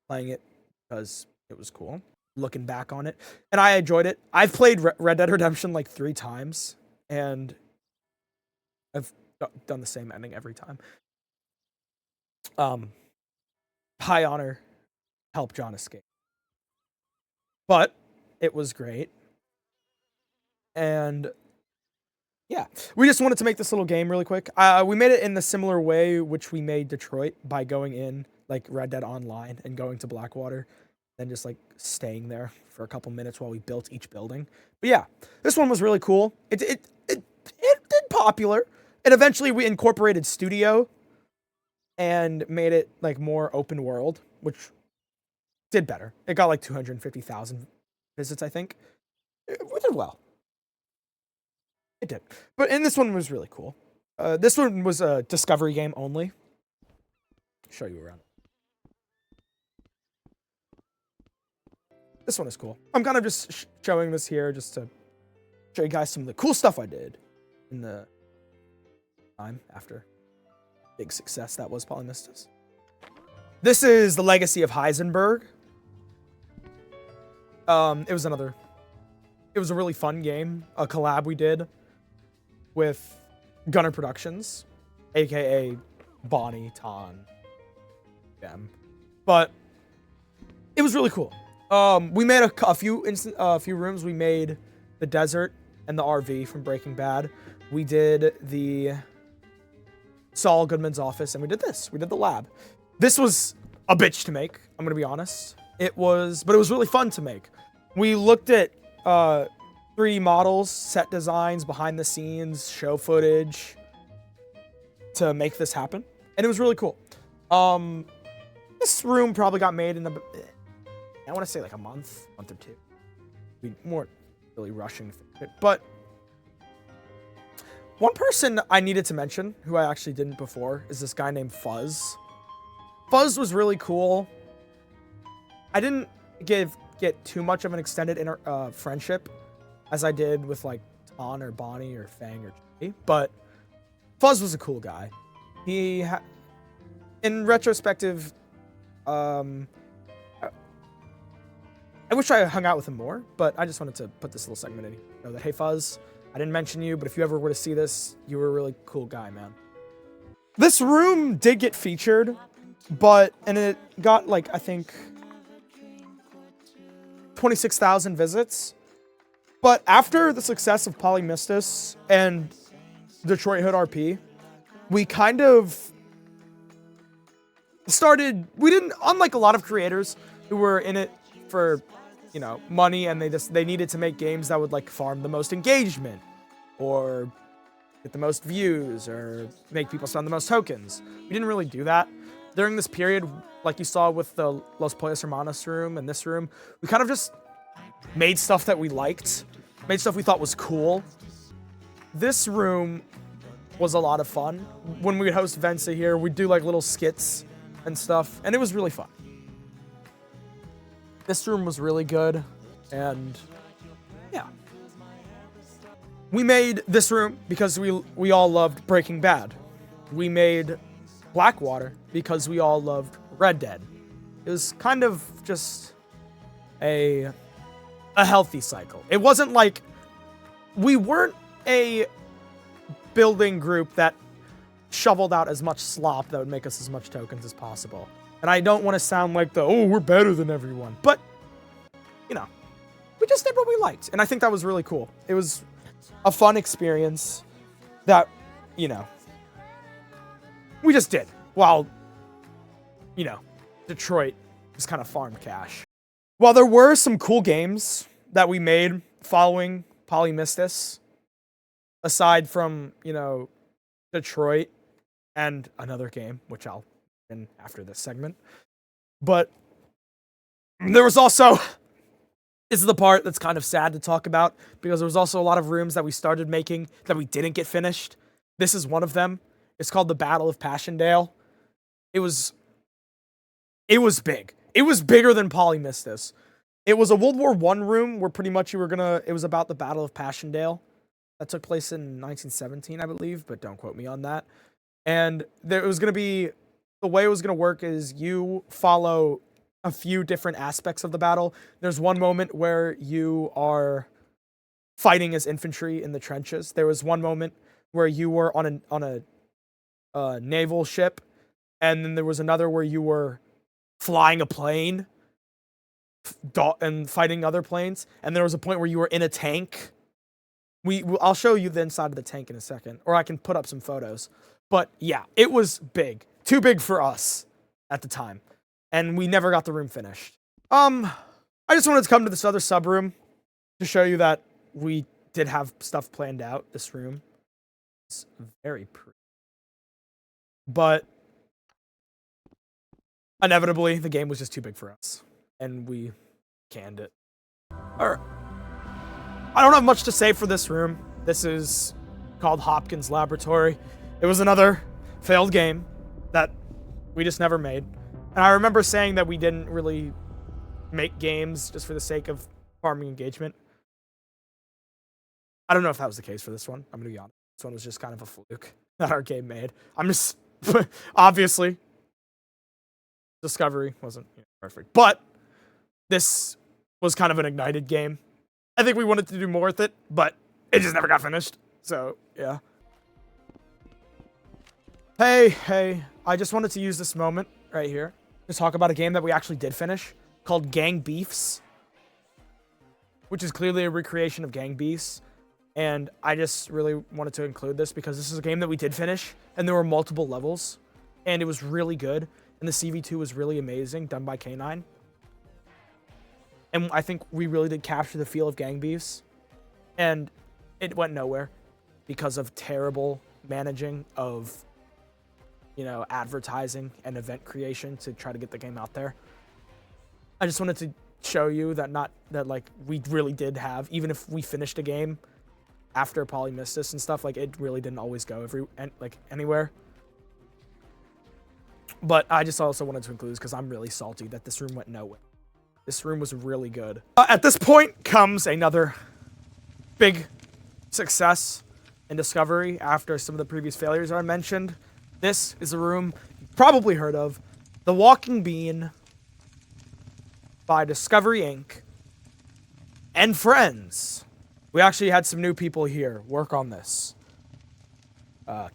playing it because it was cool, looking back on it, and I enjoyed it. I've played Red Dead Redemption like 3 times, and I've done the same ending every time. High honor, help John escape. But it was great. And yeah, we just wanted to make this little game really quick. We made it in the similar way which we made Detroit, by going in like Red Dead Online and going to Blackwater, then just like staying there for a couple minutes while we built each building. But yeah, this one was really cool. It did popular. And eventually we incorporated Studio and made it like more open world, which did better. It got like 250,000 visits, I think. We did well. It did. But this one was really cool. This one was a discovery game only. Show you around. This one is cool. I'm kind of just showing this here just to show you guys some of the cool stuff I did in the time after big success that was Polymistus. This is the Legacy of Heisenberg. It was a really fun game, a collab we did with Gunner Productions, aka Bonnie, Ton, them. But it was really cool. We made a few rooms. We made the desert and the RV from Breaking Bad. We did the Saul Goodman's office, and we did this. We did the lab. This was a bitch to make. I'm gonna be honest. But it was really fun to make. We looked at 3D models, set designs, behind the scenes, show footage to make this happen, and it was really cool. This room probably got made in I want to say like a month or two. We weren't really rushing through it, but one person I needed to mention, who I actually didn't before, is this guy named Fuzz. Fuzz was really cool. I didn't get too much of an extended friendship as I did with like Ton or Bonnie or Fang or Jay, but Fuzz was a cool guy. In retrospective, I wish I hung out with him more, but I just wanted to put this little segment in. Know that, hey Fuzz, I didn't mention you, but if you ever were to see this, you were a really cool guy, man. This room did get featured, and it got like, I think 26,000 visits. But after the success of Polymistus and Detroit Hood RP, we kind of unlike a lot of creators who were in it for, money, and they needed to make games that would like farm the most engagement or get the most views or make people spend the most tokens. We didn't really do that. During this period, like you saw with the Los Pollos Hermanos room and this room, we kind of just made stuff that we liked, made stuff we thought was cool. This room was a lot of fun. When we would host Vensa here, we'd do like little skits and stuff, and it was really fun. This room was really good, and yeah. We made this room because we all loved Breaking Bad. We made Blackwater because we all loved Red Dead. It was kind of just a healthy cycle. It wasn't like we weren't a building group that shoveled out as much slop that would make us as much tokens as possible. And I don't want to sound like we're better than everyone. But, we just did what we liked. And I think that was really cool. It was a fun experience that, we just did. While, Detroit just kind of farmed cash. While there were some cool games that we made following Polymistus, aside from, Detroit and another game, which I'll in after this segment. But there was also, this is the part that's kind of sad to talk about, because there was also a lot of rooms that we started making that we didn't get finished. This is one of them. It's called the Battle of Passchendaele. It was big. It was bigger than Polymistus. It was a World War I room where pretty much it was about the Battle of Passchendaele. That took place in 1917, I believe, but don't quote me on that. And the way it was going to work is you follow a few different aspects of the battle. There's one moment where you are fighting as infantry in the trenches. There was one moment where you were on a naval ship, and then there was another where you were flying a plane and fighting other planes, and there was a point where you were in a tank. I'll show you the inside of the tank in a second, or I can put up some photos. But yeah, it was big. Too big for us at the time. And we never got the room finished. I just wanted to come to this other sub room to show you that we did have stuff planned out. This room is very pretty. But inevitably, the game was just too big for us. And we canned it. Alright. I don't have much to say for this room. This is called Hopkins Laboratory. It was another failed game that we just never made. And I remember saying that we didn't really make games just for the sake of farming engagement. I don't know if that was the case for this one. I'm going to be honest. This one was just kind of a fluke that our game made. I'm just, obviously, Discovery wasn't perfect. But this was kind of an ignited game. I think we wanted to do more with it, but it just never got finished. So, yeah. Hey, I just wanted to use this moment right here to talk about a game that we actually did finish called Gang Beefs, which is clearly a recreation of Gang Beasts. And I just really wanted to include this because this is a game that we did finish, and there were multiple levels, and it was really good. And the CV2 was really amazing, done by K9. And I think we really did capture the feel of Gang Beasts, and it went nowhere because of terrible managing of, you know, advertising and event creation to try to get the game out there. I just wanted to show you that like we really did have, even if we finished a game after Polymistus and stuff, like it really didn't always go anywhere. But I just also wanted to include this because I'm really salty that this room went nowhere. This room was really good. At this point comes another big success and discovery after some of the previous failures I mentioned. This is a room you've probably heard of, The Walking Bean by Discovery Inc. and friends. We actually had some new people here work on this.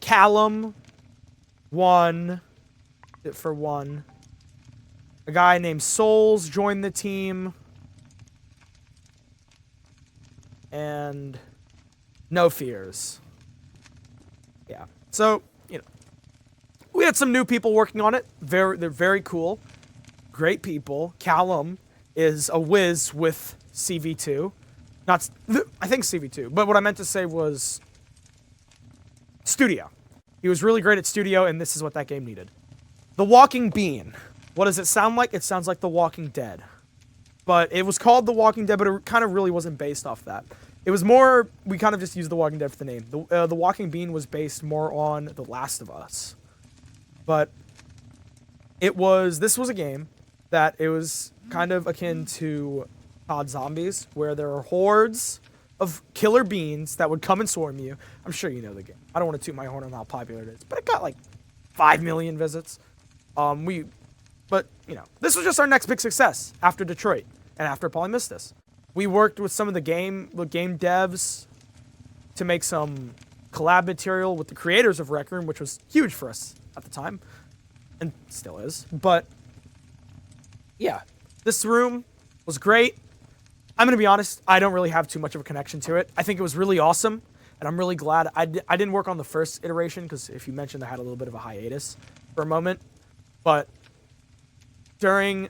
Callum, one. A guy named Souls joined the team. And No Fears. Yeah. So, you know, we had some new people working on it. They're very cool. Great people. Callum is a whiz with CV2. I think CV2, but what I meant to say was Studio. He was really great at Studio, and this is what that game needed. The Walking Bean. What does it sound like? It sounds like The Walking Dead. But it was called The Walking Dead, but it kind of really wasn't based off that. It was more, we kind of just used The Walking Dead for the name. The Walking Bean was based more on The Last of Us. But this was a game that it was kind of akin to COD Zombies, where there are hordes of killer beans that would come and swarm you. I'm sure you know the game. I don't want to toot my horn on how popular it is, but it got like 5 million visits. But you know, this was just our next big success after Detroit and after Polymistus. We worked with some of the game devs to make some collab material with the creators of Rec Room, which was huge for us at the time, and still is. But yeah, this room was great. I'm going to be honest, I don't really have too much of a connection to it. I think it was really awesome, and I'm really glad I didn't work on the first iteration, because if you mentioned I had a little bit of a hiatus for a moment. But when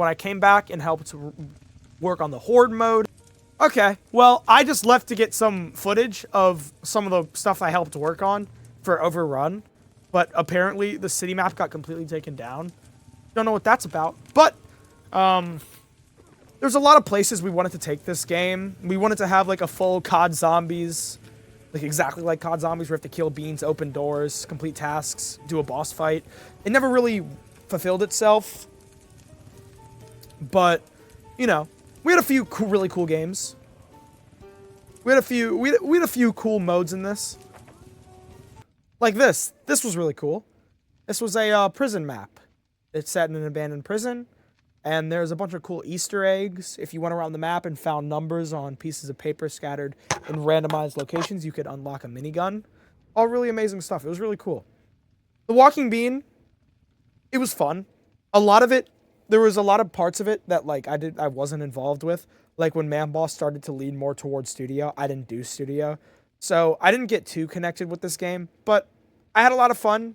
I came back and helped work on the Horde mode, okay, well, I just left to get some footage of some of the stuff I helped work on for Overrun, but apparently the city map got completely taken down. Don't know what that's about, but there's a lot of places we wanted to take this game. We wanted to have like a full COD Zombies, like exactly like COD Zombies, where you have to kill beans, open doors, complete tasks, do a boss fight. It never really fulfilled itself, but you know, we had a few really cool games. We had a few cool modes in this. Like this. This was really cool. This was a prison map. It's set in an abandoned prison. And there's a bunch of cool Easter eggs. If you went around the map and found numbers on pieces of paper scattered in randomized locations, you could unlock a minigun. All really amazing stuff. It was really cool. The Walking Bean, it was fun. A lot of it, there was a lot of parts of it that like I wasn't involved with. Like when Man Boss started to lean more towards Studio, I didn't do Studio. So I didn't get too connected with this game, but I had a lot of fun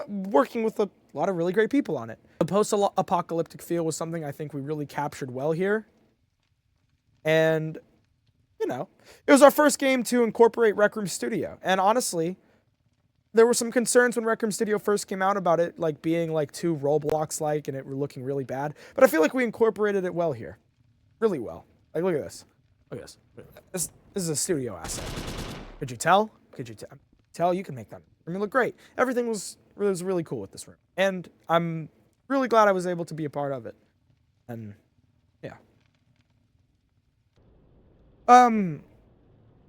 working with a lot of really great people on it. The post-apocalyptic feel was something I think we really captured well here. And, you know, it was our first game to incorporate Rec Room Studio. And honestly, there were some concerns when Rec Room Studio first came out about it like being like too Roblox-like and it looking really bad. But I feel like we incorporated it well here. Really well. Like, look at this. Look at this. This is a studio asset. Could you tell? Could you tell? You can make that. I mean, look great. Everything was really cool with this room. And I'm really glad I was able to be a part of it. And yeah.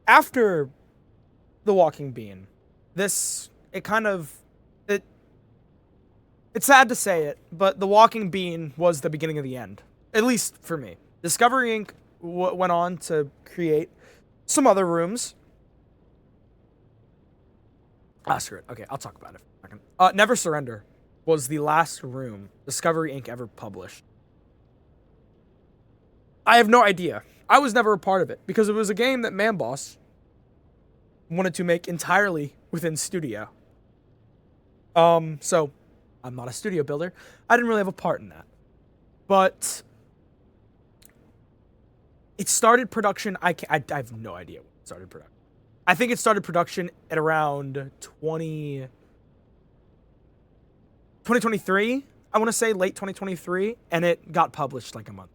After The Walking Bean, it's sad to say it, but The Walking Bean was the beginning of the end. At least for me. Discovery Inc. Went on to create some other rooms. Screw it. Okay, I'll talk about it. Never Surrender was the last room Discovery Inc. ever published. I have no idea. I was never a part of it because it was a game that Manboss wanted to make entirely within Studio. So I'm not a studio builder. I didn't really have a part in that. But it started production. I have no idea when it started production. I think it started production at around 2023. I want to say late 2023, and it got published like a month.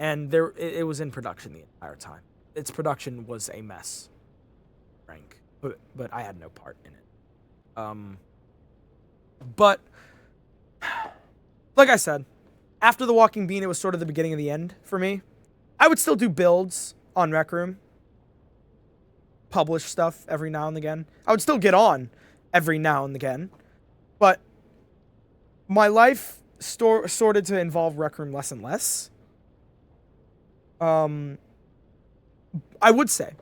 And it was in production the entire time. Its production was a mess, Frank, but I had no part in it. But like I said, after The Walking Bean, it was sort of the beginning of the end for me. I would still do builds on Rec Room, publish stuff every now and again. I would still get on every now and again, but my life started to involve Rec Room less and less. I would say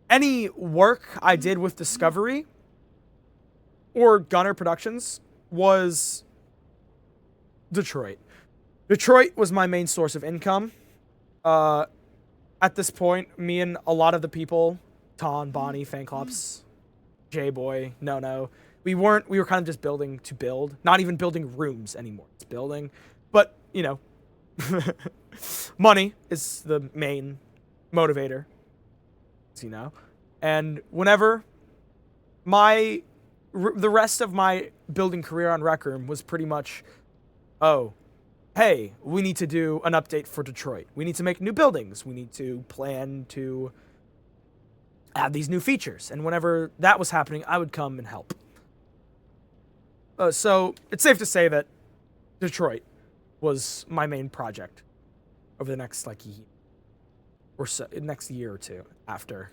any work I did with Discovery or Gunner Productions was Detroit. Detroit was my main source of income. At this point, me and a lot of the people, Ton, Bonnie, Fanclops, J-Boy, No, we were kind of just building to build. Not even building rooms anymore. It's building. But, you know, money is the main motivator, you know. And whenever the rest of my building career on Rec Room was pretty much, oh, hey, we need to do an update for Detroit. We need to make new buildings. We need to plan to add these new features. And whenever that was happening, I would come and help. So it's safe to say that Detroit was my main project over the next next year or two after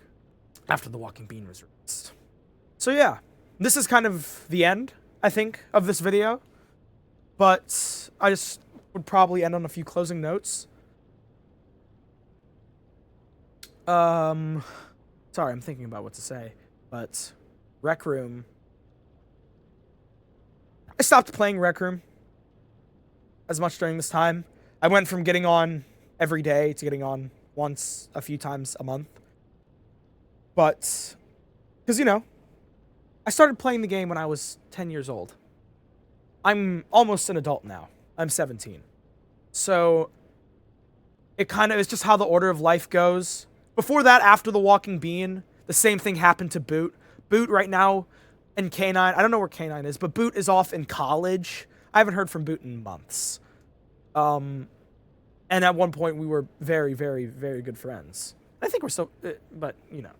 The Walking Bean was released. So yeah, this is kind of the end, I think, of this video. But I just would probably end on a few closing notes. Sorry, I'm thinking about what to say. But Rec Room. I stopped playing Rec Room as much during this time. I went from getting on every day to getting on once, a few times a month. But, because, you know, I started playing the game when I was 10 years old. I'm almost an adult now. I'm 17. So, it kind of is just how the order of life goes. Before that, after The Walking Bean, the same thing happened to Boot. Boot right now, and K9, I don't know where K9 is, but Boot is off in college. I haven't heard from Boot in months. And at one point, we were very, very, very good friends. I think we're still, but, you know.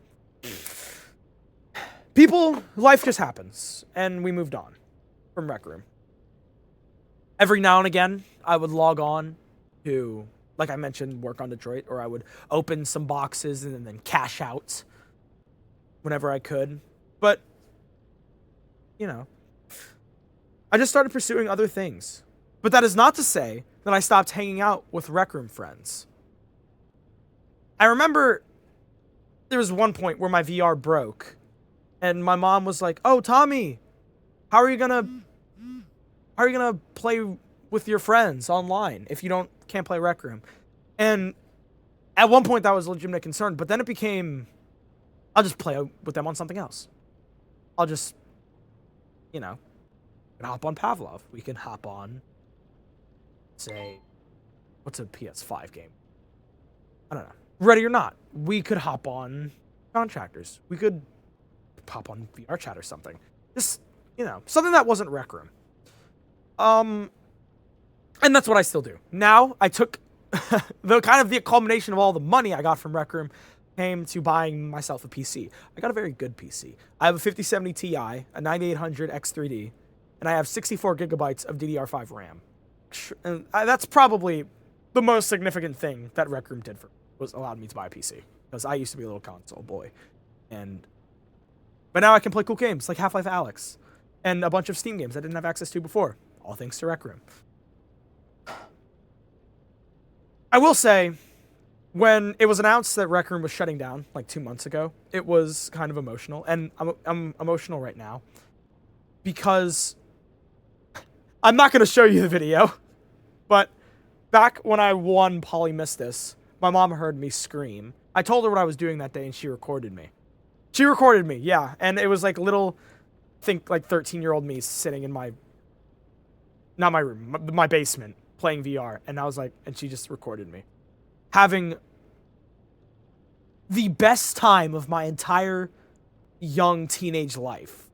Life just happens, and we moved on from Rec Room. Every now and again, I would log on to, like I mentioned, work on Detroit, or I would open some boxes and then cash out whenever I could. But, you know, I just started pursuing other things. But that is not to say that I stopped hanging out with Rec Room friends. I remember there was one point where my VR broke, and my mom was like, "Oh, Tommy, how are you gonna play with your friends online if you can't play Rec Room?" And at one point that was a legitimate concern, but then it became, I'll just play with them on something else. I'll just, you know, we can hop on Pavlov. We can hop on, say, what's a PS5 game? I don't know. Ready or Not. We could hop on Contractors. We could hop on VR Chat or something. Just, you know, something that wasn't Rec Room. And that's what I still do. Now, I took the culmination of all the money I got from Rec Room came to buying myself a PC. I got a very good PC. I have a 5070 Ti, a 9800 X3D, and I have 64 gigabytes of DDR5 RAM. And that's probably the most significant thing that Rec Room did for me, was allowed me to buy a PC. Because I used to be a little console boy. But now I can play cool games like Half-Life Alyx and a bunch of Steam games I didn't have access to before. All thanks to Rec Room. I will say, when it was announced that Rec Room was shutting down like 2 months ago, it was kind of emotional. And I'm emotional right now. Because I'm not going to show you the video. But back when I won Polymistus, my mom heard me scream. I told her what I was doing that day, and she recorded me. She recorded me, yeah. And it was like little, I think like 13-year-old me sitting in my, not my room, my basement, playing VR. And I was like, and she just recorded me. Having the best time of my entire young teenage life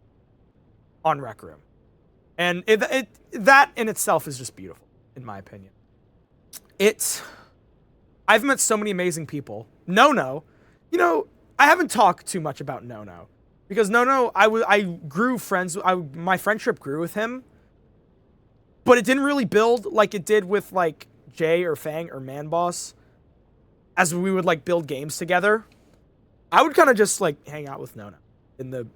on Rec Room. And that in itself is just beautiful, in my opinion. I've met so many amazing people. Nono, you know, I haven't talked too much about Nono. Because Nono, I grew friends, my friendship grew with him. But it didn't really build like it did with like Jay or Fang or Manboss. As we would like build games together. I would kind of just like hang out with Nono in the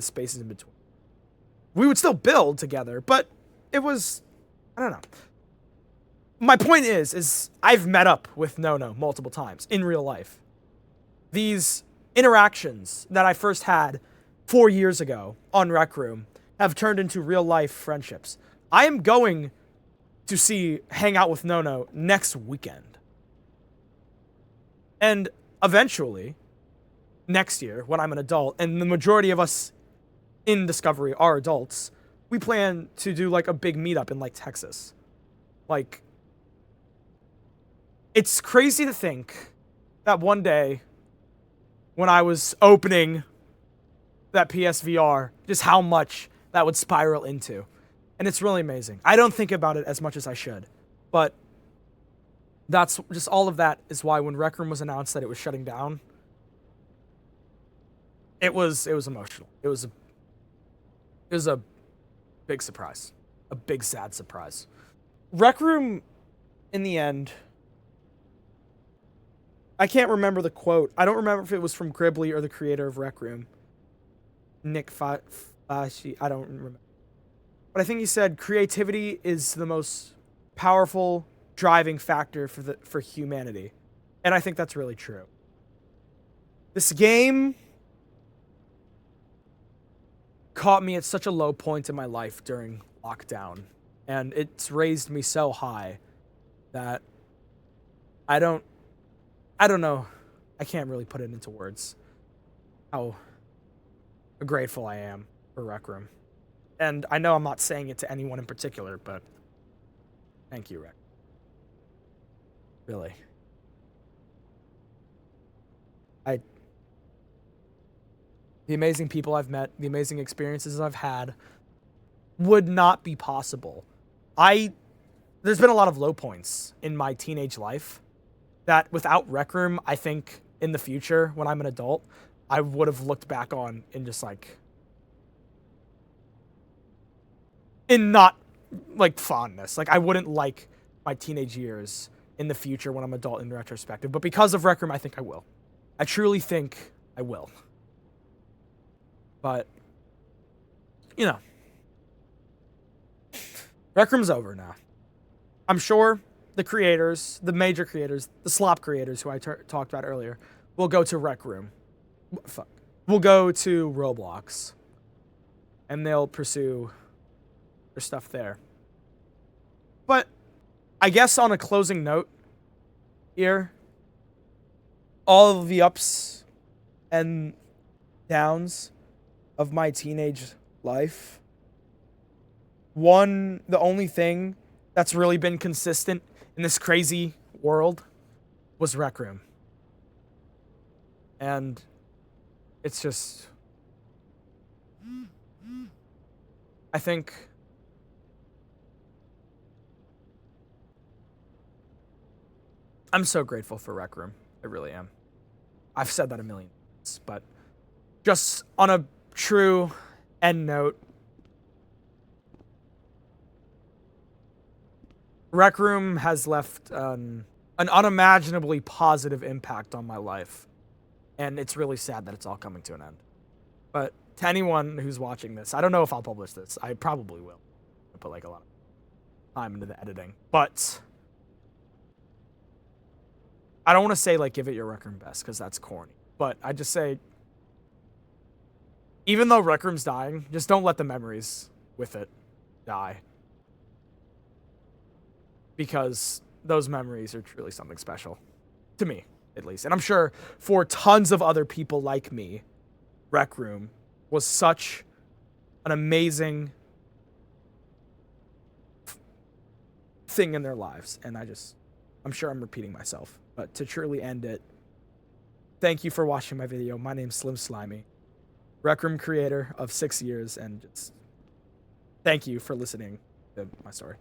spaces in between. We would still build together, but it was, I don't know. My point is I've met up with Nono multiple times in real life. These interactions that I first had 4 years ago on Rec Room have turned into real life friendships. I am going to hang out with Nono next weekend. And eventually, next year, when I'm an adult, and the majority of us in Discovery are adults, we plan to do like a big meetup in like Texas. Like, it's crazy to think that one day when I was opening that PSVR, just how much that would spiral into. And it's really amazing. I don't think about it as much as I should, but that's just all of that is why when Rec Room was announced that it was shutting down, it was emotional. It was a big surprise. A big, sad surprise. Rec Room, in the end, I can't remember the quote. I don't remember if it was from Gribbly or the creator of Rec Room. Nick Fashi, I don't remember. But I think he said creativity is the most powerful driving factor for humanity. And I think that's really true. This game caught me at such a low point in my life during lockdown, and it's raised me so high that I don't know. I can't really put it into words how grateful I am for Rec Room. And I know I'm not saying it to anyone in particular, but thank you, Rec. Really. The amazing people I've met, the amazing experiences I've had would not be possible. There's been a lot of low points in my teenage life that without Rec Room, I think in the future, when I'm an adult, I would have looked back on in just like, in not like fondness. Like I wouldn't like my teenage years in the future when I'm adult in retrospective. But because of Rec Room, I think I will. I truly think I will. But, you know, Rec Room's over now. I'm sure the creators, the major creators, the slop creators who I talked about earlier, will go to Rec Room. We'll go to Roblox. And they'll pursue their stuff there. But I guess on a closing note here, all of the ups and downs of my teenage life, the only thing that's really been consistent in this crazy world was Rec Room. And it's just, I think I'm so grateful for Rec Room. I really am. I've said that a million times, but just on a true end note, Rec Room has left an unimaginably positive impact on my life. And it's really sad that it's all coming to an end. But to anyone who's watching this, I don't know if I'll publish this. I probably will. I'll put like a lot of time into the editing. But I don't want to say like give it your Rec Room best because that's corny. But I just say, even though Rec Room's dying, just don't let the memories with it die. because those memories are truly something special to me, at least. And I'm sure for tons of other people like me, Rec Room was such an amazing thing in their lives. And I'm sure I'm repeating myself, but to truly end it, thank you for watching my video. My name's Slim Slimy, Rec Room creator of 6 years, and just thank you for listening to my story.